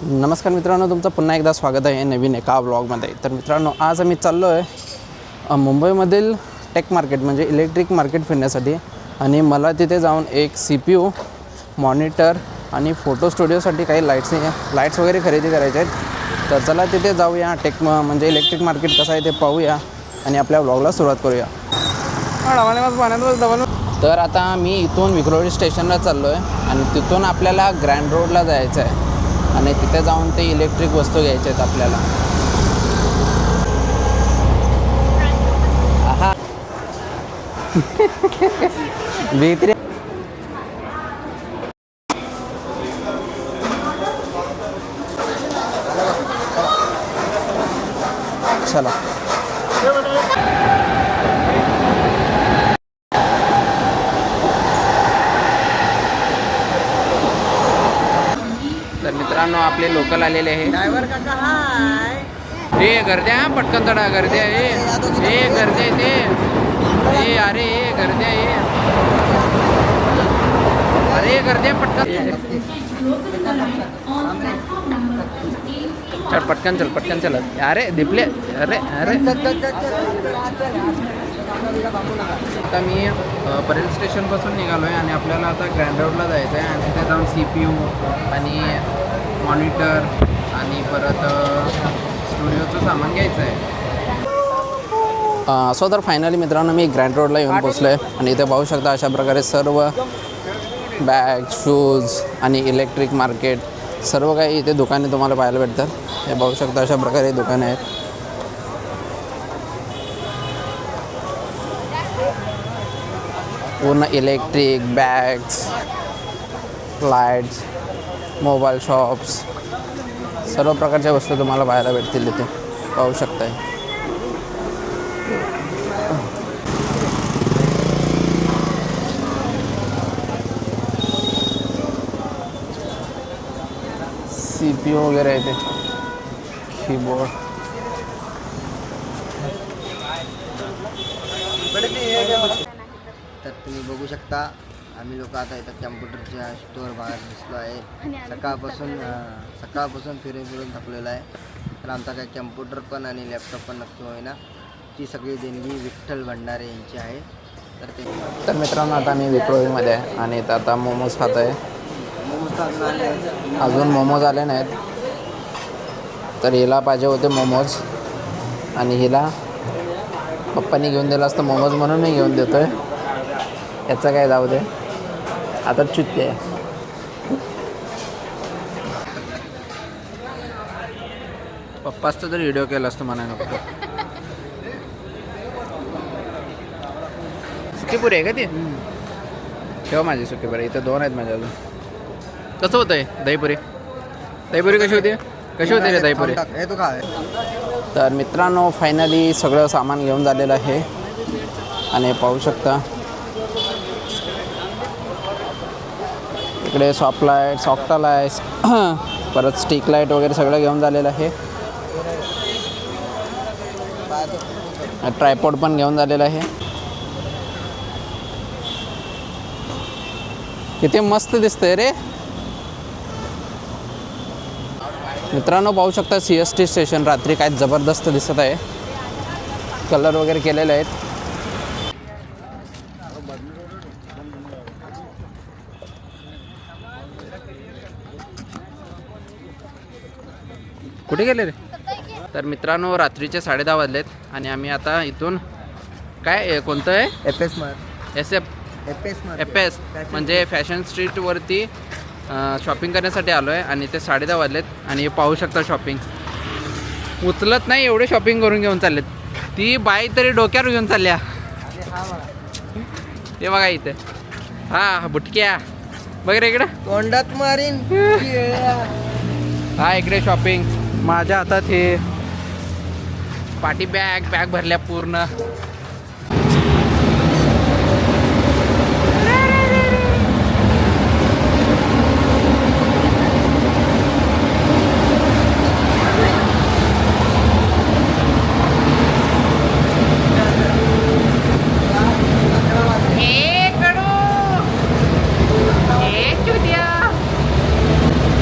नमस्कार मित्रांनो, तुमचं पुन्हा एकदा स्वागत आहे नवीन एका व्लॉगमध्ये. तर मित्रांनो, आज आम्ही चाललो आहे मुंबईमधील टेक मार्केट म्हणजे इलेक्ट्रिक मार्केट फिरण्यासाठी. आणि मला तिथे जाऊन एक CPU, मॉनिटर आणि फोटो स्टुडिओसाठी काही लाईट्स वगैरे खरेदी करायचे आहेत. तर चला तिथे जाऊया, म्हणजे इलेक्ट्रिक मार्केट कसं आहे ते पाहूया आणि आपल्या व्लॉगला सुरुवात करूया. तर आता मी इथून विक्रोळी स्टेशनला चाललो आहे आणि तिथून आपल्याला ग्रँड रोडला जायचं आहे आणि तिथे जाऊन ते इलेक्ट्रिक वस्तू घ्यायचे आहेत आपल्याला. आहा बेहतरीन. चला तर मित्रांनो, आपले लोकल आलेले आहे. ड्रायव्हर काका हाय. हे गर्द्या पटकन चढा, गर्द्या हे गर्द्या ते हे अरे हे गर्द्या हे अरे गर्द्या पटकन चल पटकन चल. अरे दिपले अरे अरे. आता मी परेल स्टेशनपासून निघालो आहे आणि आपल्याला आता ग्रँड रोडला जायचं आहे आणि तिथे जाऊन CPU आणि मॉनिटर आणि परत स्टुडिओचं सामान घ्यायचं आहे. सो तर फायनली मित्रांनो, मी ग्रँड रोडला येऊन पोचलो आहे आणि इथे पाहू शकता अशा प्रकारे सर्व बॅग, शूज आणि इलेक्ट्रिक मार्केट सर्व काही इथे दुकाने तुम्हाला पाहायला भेटतात. हे पाहू शकता अशा प्रकारे दुकाने आहेत. पूर्ण electric bags, lights, mobile shops सर्व प्रकारच्या वस्तू तुम्हाला पाहायला भेटतील इथे. पाहू शकताय. CPU वगैरे आहे ते, कीबोर्ड. तर तुम्ही बघू शकता, आम्ही लोक आता इथं कॅम्प्युटरच्या स्टोअर बाहेर दिसलो आहे. सकाळपासून फिरून थकलेलो आहे. तर आमचा काही कॅम्प्युटर पण आणि लॅपटॉप पण नक्की होईना. ती सगळी देणगी विठ्ठल भंडारे यांची आहे. तर मित्रांनो, आता मी विक्रोळीमध्ये आहे आणि इथं आता मोमोज खात आहे. अजून मोमोज आले नाहीत. तर हिला पाहिजे होते मोमोज आणि हिला पप्पांनी घेऊन दिलं असतं मोमोज म्हणून मी घेऊन देतो आहे. याचं काय जाऊ दे, आता चुत्ती आहे. पप्पाचं तर व्हिडिओ केला असतो म्हणा नको. सुकीपुरी आहे का ती? ठेव माझी सुकीपुरी. इथं 2 आहेत माझ्या अजून. कसं होतं आहे दहीपुरी कशी होती रे दहीपुरी? तर मित्रांनो, फायनली सगळं सामान घेऊन झालेलं आहे आणि पाहू शकता इकडे सॉफ्ट लाईट, सॉफ्टा लाईट्स, परत स्टिक लाईट वगैरे सगळं घेऊन झालेलं आहे. ट्रायपॉड पण घेऊन झालेलं आहे. किती मस्त दिसतंय रे मित्रांनो. पाहू शकता CST स्टेशन रात्री काय जबरदस्त दिसत आहे. कलर वगैरे केलेले आहेत. कुठे गेले रे? तर मित्रांनो, रात्रीचे 10:30 वाजलेत आणि आम्ही आता इथून काय कोणतं आहे FS म्हणजे फॅशन स्ट्रीटवरती शॉपिंग करण्यासाठी आलो आहे आणि ते 10:30 वाजलेत आणि हे पाहू शकता शॉपिंग उचलत नाही एवढे शॉपिंग करून घेऊन चाललेत. ती बाई तरी डोक्यावर घेऊन चालल्या. ते बघा इथे. हा बुटक्या वगैरे इकडं तोंडात मारीन. हा इकडे शॉपिंग. माझ्या हातात हे पार्टी बॅग भरल्या पूर्ण.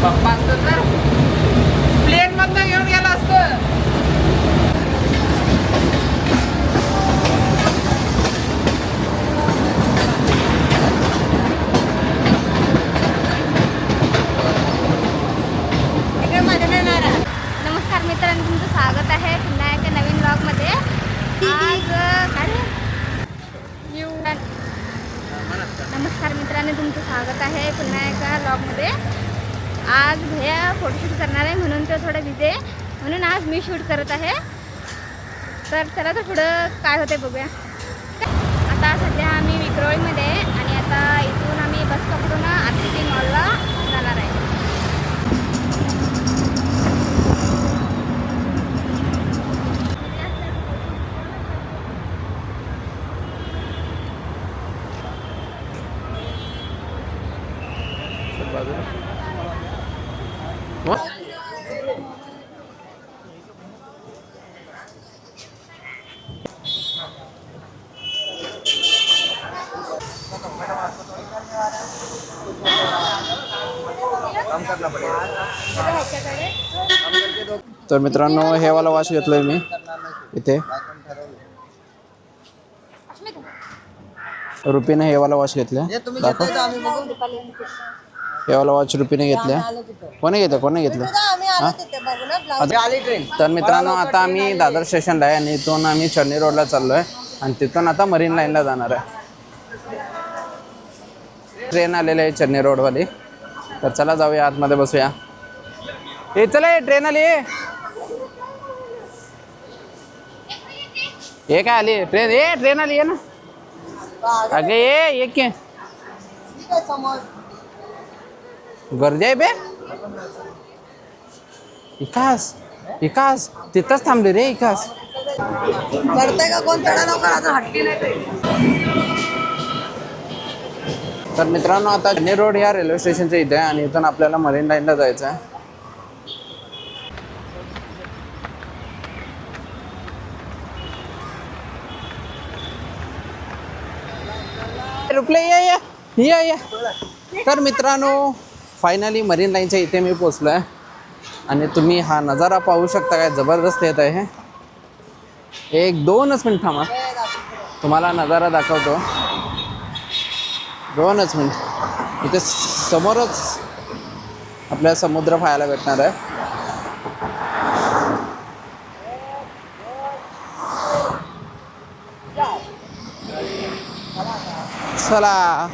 पप्पा असतं तर नमस्कार मित्रांनो, तुमचं स्वागत आहे पुन्हा एका नवीन ब्लॉगमध्ये. आज नमस्कार मित्रांनो, तुमचं स्वागत आहे पुन्हा एका ब्लॉगमध्ये. आज भैया फोटोशूट करणार आहे म्हणून तो थोडं बिझी आहे, म्हणून आज मी शूट करत आहे. तर चला तर पुढं काय होते बघूया. आता सध्या आम्ही विक्रोळीमध्ये आहे आणि आता इथून आम्ही बस पकडून आरसीटी मॉलला जाणार आहे. तर मित्रांनो, हे वाला वॉच घेतलोय मी इथे. रुपीने हे वाला वॉच घेतलं. दाखव. हे वाला वॉच रुपीने घेतल्या. कोणी घेतलं तर मित्रांनो, आता आम्ही दादर स्टेशनला आहे आणि इथून आम्ही चर्नी रोडला चाललोय आणि तिथून आता मरीन लाईनला जाणार आहे. ट्रेन आलेली आहे चर्नी रोडवाली. तर चला जाऊया, आतमध्ये बसूया. हे चला, ट्रेन आली. ये काय आली ट्रेन? ट्रेन आली आहे ना. अगे ये की गर्दी आहे बे. विकास तिथंच थांबले रे. विकास करते का कोण चढा लवकर, हटली नाही. तर मित्रांनो, आता चर्नी रोड या रेल्वे स्टेशनच्या इथे आहे आणि इथून आपल्याला मरीन लाईनला जायचं आहे. रुपले ये. तर मित्रांनो, फायनली मरीन लाईनच्या इथे मी पोचलो आहे आणि तुम्ही हा नजारा पाहू शकता. काय जबरदस्त येत आहे. 1-2 मिनिट थांबा, तुम्हाला नजारा दाखवतो. 2 मिनिट. इथे समोरच आपल्याला समुद्र पाहायला भेटणार आहे. चला,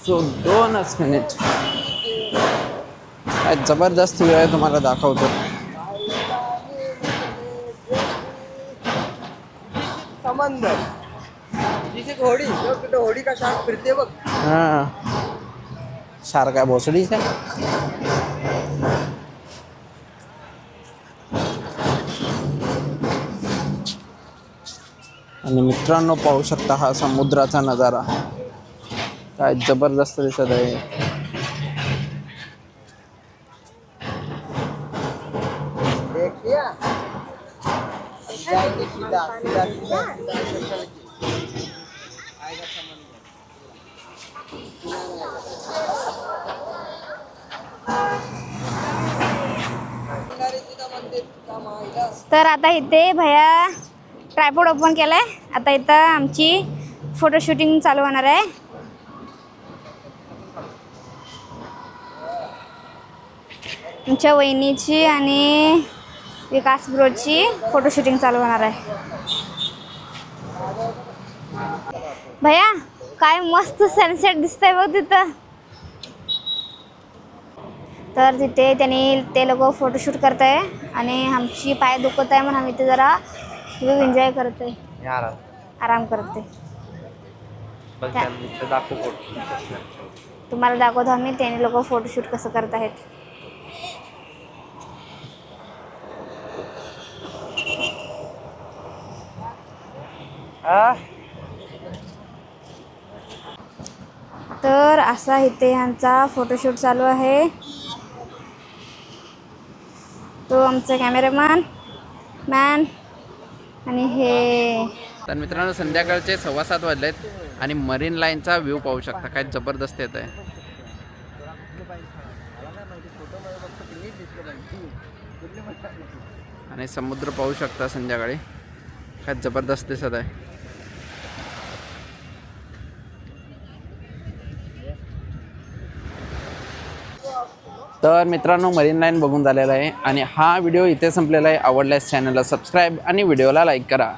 2 मिनिट. काय जबरदस्त व्ह्यू आहे, तुम्हाला दाखवतो. समंदर होडी का शार्क फिरते बघ. हां, शार्क आहे भोसडीच आहे. आणि मित्रांनो, पाहू शकता हा समुद्राचा नजारा. काय जबरदस्त दिसत आहे. तर आता इथे भैया ट्रायपॉड ओपन केलाय. आता इथं आमची फोटो शूटिंग चालू होणार आहे. आमच्या वहिनीची आणि विकास ब्रोची फोटो शूटिंग चालू होणार आहे. भैया, काय मस्त सनसेट दिसतंय बघ तिथं. तर तिथे ते लोक फोटोशूट करत आहे आणि आमची पाय दुखत आहे म्हणून आम्ही इथे जरा एन्जॉय करतोय, आराम करते. तुम्हाला दाखवतो आम्ही त्याने लोक फोटोशूट कसं करत आहेत. तर असा इथे यांचा फोटोशूट चालू आहे. तो आमचा कॅमेरामॅन आणि हे. तर मित्रांनो, संध्याकाळचे 7:15 वाजलेत आणि मरीन लाईनचा व्ह्यू पाहू शकता. काय जबरदस्त येत आहे. आणि समुद्र पाहू शकता संध्याकाळी. काय जबरदस्त दिसत आहे. तर मित्रांनो मरीन लाईन बघून झालेला आहे आणि हा व्हिडिओ इथे संपलेला आहे. आवडल्यास चॅनलला सबस्क्राईब आणि व्हिडिओला लाईक करा.